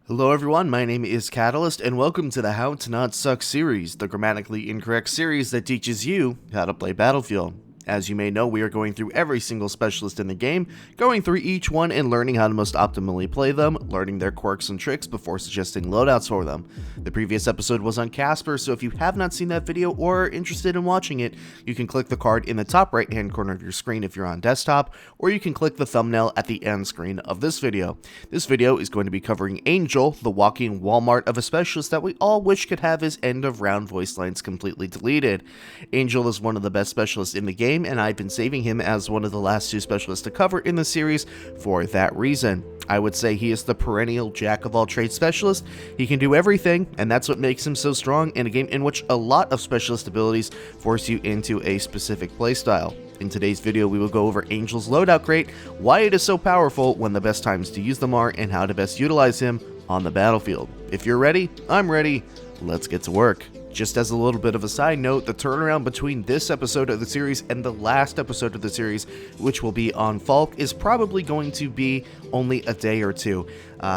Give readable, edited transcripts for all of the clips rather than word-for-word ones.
Hello everyone, my name is Catalyst, and welcome to the How to Not Suck series, the grammatically incorrect series that teaches you how to play Battlefield. As you may know, we are going through every single specialist in the game, going through each one and learning how to most optimally play them, learning their quirks and tricks before suggesting loadouts for them. The previous episode was on Casper, so if you have not seen that video or are interested in watching it, you can click the card in the top right hand corner of your screen if you're on desktop, or you can click the thumbnail at the end screen of this video. This video is going to be covering Angel, the walking Walmart of a specialist that we all wish could have his end of round voice lines completely deleted. Angel is one of the best specialists in the game, and I've been saving him as one of the last two specialists to cover in the series for that reason. I would say he is the perennial jack-of-all-trades specialist. He can do everything, and that's what makes him so strong in a game in which a lot of specialist abilities force you into a specific playstyle. In today's video, we will go over Angel's loadout crate, why it is so powerful, when the best times to use them are, and how to best utilize him on the battlefield. If you're ready, I'm ready. Let's get to work. Just as a little bit of a side note, the turnaround between this episode of the series and the last episode of the series, which will be on Falk, is probably going to be only a day or two.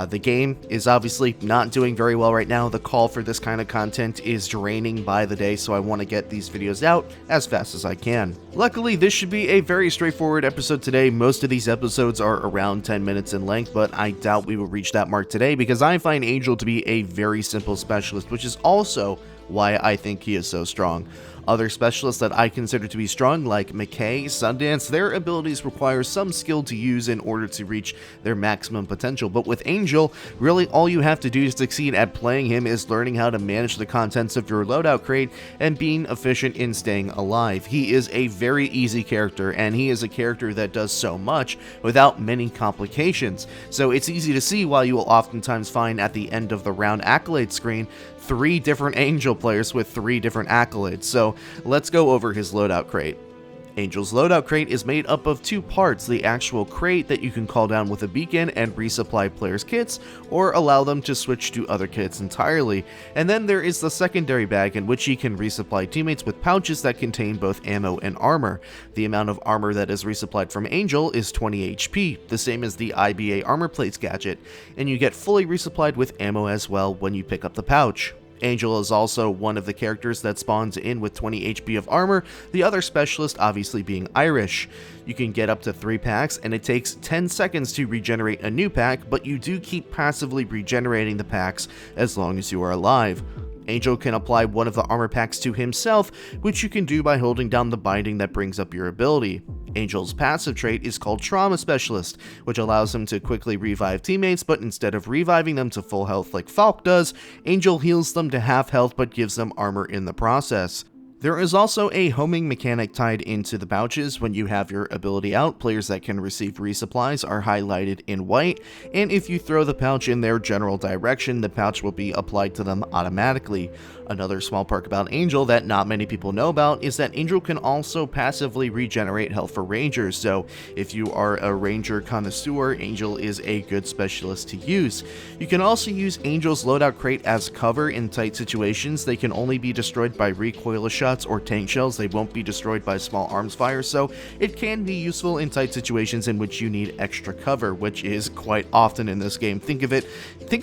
The game is obviously not doing very well right now. The call for this kind of content is draining by the day, so I want to get these videos out as fast as I can. Luckily, this should be a very straightforward episode today. Most of these episodes are around 10 minutes in length, but I doubt we will reach that mark today because I find Angel to be a very simple specialist, which is also why I think he is so strong. Other specialists that I consider to be strong, like McKay, Sundance, their abilities require some skill to use in order to reach their maximum potential. But with Angel, really all you have to do to succeed at playing him is learning how to manage the contents of your loadout crate and being efficient in staying alive. He is a very easy character, and he is a character that does so much without many complications. So it's easy to see why you will oftentimes find at the end of the round accolade screen 3 different Angel players with 3 different accolades. So let's go over his loadout crate. Angel's loadout crate is made up of 2 parts, the actual crate that you can call down with a beacon and resupply players' kits, or allow them to switch to other kits entirely. And then there is the secondary bag in which you can resupply teammates with pouches that contain both ammo and armor. The amount of armor that is resupplied from Angel is 20 HP, the same as the IBA armor plates gadget, and you get fully resupplied with ammo as well when you pick up the pouch. Angel is also one of the characters that spawns in with 20 HP of armor, the other specialist obviously being Irish. You can get up to 3 packs, and it takes 10 seconds to regenerate a new pack, but you do keep passively regenerating the packs as long as you are alive. Angel can apply one of the armor packs to himself, which you can do by holding down the binding that brings up your ability. Angel's passive trait is called Trauma Specialist, which allows him to quickly revive teammates, but instead of reviving them to full health like Falk does, Angel heals them to half health but gives them armor in the process. There is also a homing mechanic tied into the pouches. When you have your ability out, players that can receive resupplies are highlighted in white, and if you throw the pouch in their general direction, the pouch will be applied to them automatically. Another small perk about Angel that not many people know about is that Angel can also passively regenerate health for Rangers, so if you are a Ranger connoisseur, Angel is a good specialist to use. You can also use Angel's loadout crate as cover in tight situations. They can only be destroyed by recoilless shots or tank shells. They won't be destroyed by small arms fire, so it can be useful in tight situations in which you need extra cover, which is quite often in this game. Think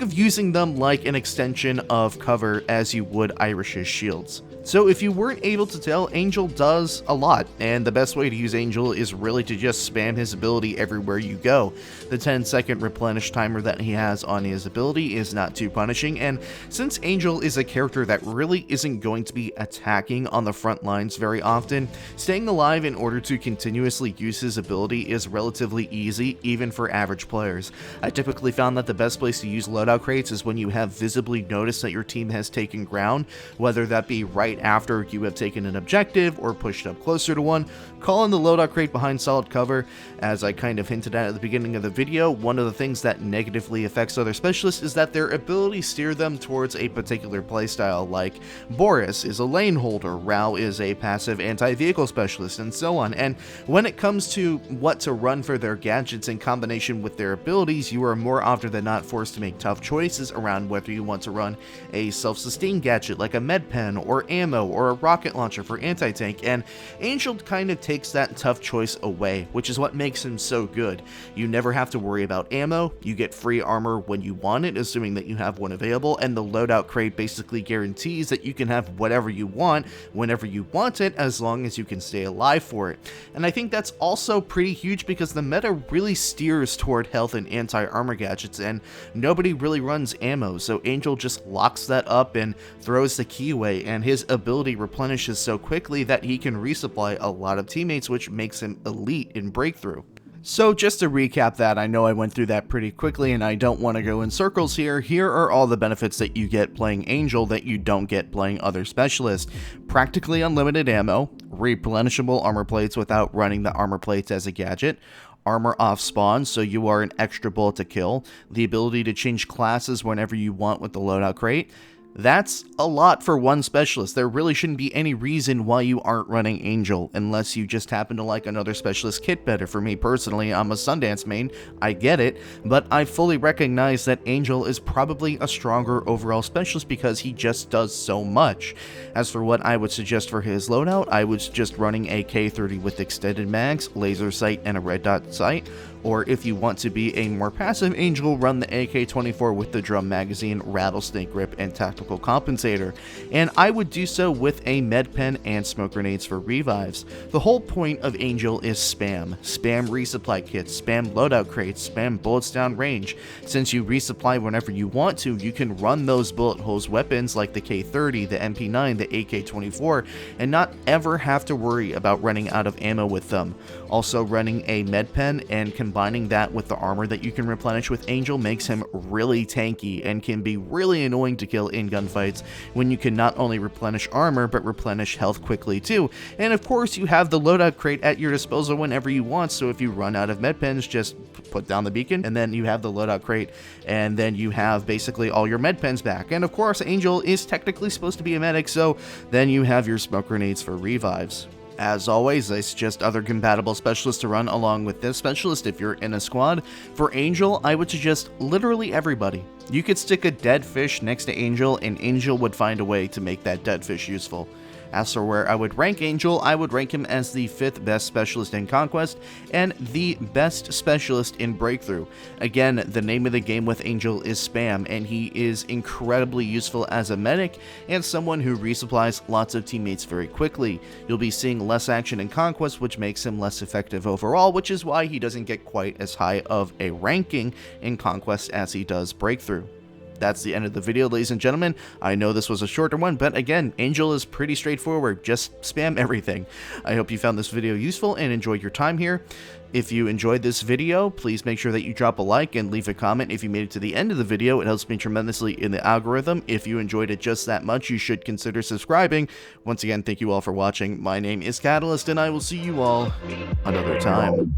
of using them like an extension of cover as you would Irish's shields. So if you weren't able to tell, Angel does a lot, and the best way to use Angel is really to just spam his ability everywhere you go. The 10-second replenish timer that he has on his ability is not too punishing, and since Angel is a character that really isn't going to be attacking on the front lines very often, staying alive in order to continuously use his ability is relatively easy, even for average players. I typically found that the best place to use loadout crates is when you have visibly noticed that your team has taken ground, whether that be right after you have taken an objective or pushed up closer to one. Call in the loadout crate behind solid cover. As I kind of hinted at the beginning of the video, one of the things that negatively affects other specialists is that their abilities steer them towards a particular playstyle, like Boris is a lane holder, Rao is a passive anti-vehicle specialist, and so on. And when it comes to what to run for their gadgets in combination with their abilities, you are more often than not forced to make tough choices around whether you want to run a self-sustain gadget like a med pen or ammo ammo or a rocket launcher for anti-tank, and Angel kind of takes that tough choice away, which is what makes him so good. You never have to worry about ammo, you get free armor when you want it, assuming that you have one available, and the loadout crate basically guarantees that you can have whatever you want, whenever you want it, as long as you can stay alive for it. And I think that's also pretty huge because the meta really steers toward health and anti-armor gadgets, and nobody really runs ammo, so Angel just locks that up and throws the key away, and his ability replenishes so quickly that he can resupply a lot of teammates, which makes him elite in Breakthrough. So just to recap that, I know I went through that pretty quickly and I don't want to go in circles here. Here are all the benefits that you get playing Angel that you don't get playing other specialists. Practically unlimited ammo, replenishable armor plates without running the armor plates as a gadget, armor off spawn, so you are an extra bullet to kill, the ability to change classes whenever you want with the loadout crate. That's a lot for one specialist. There really shouldn't be any reason why you aren't running Angel, unless you just happen to like another specialist kit better. For me personally, I'm a Sundance main, I get it, but I fully recognize that Angel is probably a stronger overall specialist because he just does so much. As for what I would suggest for his loadout, I would suggest running a K30 with extended mags, laser sight, and a red dot sight. Or if you want to be a more passive Angel, run the AK-24 with the drum magazine, rattlesnake grip, and tactical compensator. And I would do so with a med pen and smoke grenades for revives. The whole point of Angel is spam. Spam resupply kits, spam loadout crates, spam bullets down range. Since you resupply whenever you want to, you can run those bullet hose weapons like the K30, the MP9, the AK-24, and not ever have to worry about running out of ammo with them. Also, running a med pen and combining that with the armor that you can replenish with Angel makes him really tanky and can be really annoying to kill in gunfights when you can not only replenish armor but replenish health quickly too. And of course you have the loadout crate at your disposal whenever you want, so if you run out of med pens, just put down the beacon and then you have the loadout crate and then you have basically all your med pens back. And of course Angel is technically supposed to be a medic, so then you have your smoke grenades for revives. As always, I suggest other compatible specialists to run along with this specialist if you're in a squad. For Angel, I would suggest literally everybody. You could stick a dead fish next to Angel, and Angel would find a way to make that dead fish useful. As for where I would rank Angel, I would rank him as the 5th best specialist in Conquest and the best specialist in Breakthrough. Again, the name of the game with Angel is spam, and he is incredibly useful as a medic and someone who resupplies lots of teammates very quickly. You'll be seeing less action in Conquest, which makes him less effective overall, which is why he doesn't get quite as high of a ranking in Conquest as he does Breakthrough. That's the end of the video, ladies and gentlemen. I know this was a shorter one, but again, Angel is pretty straightforward. Just spam everything. I hope you found this video useful and enjoyed your time here. If you enjoyed this video, please make sure that you drop a like and leave a comment if you made it to the end of the video. It helps me tremendously in the algorithm. If you enjoyed it just that much, you should consider subscribing. Once again, thank you all for watching. My name is Catalyst, and I will see you all another time.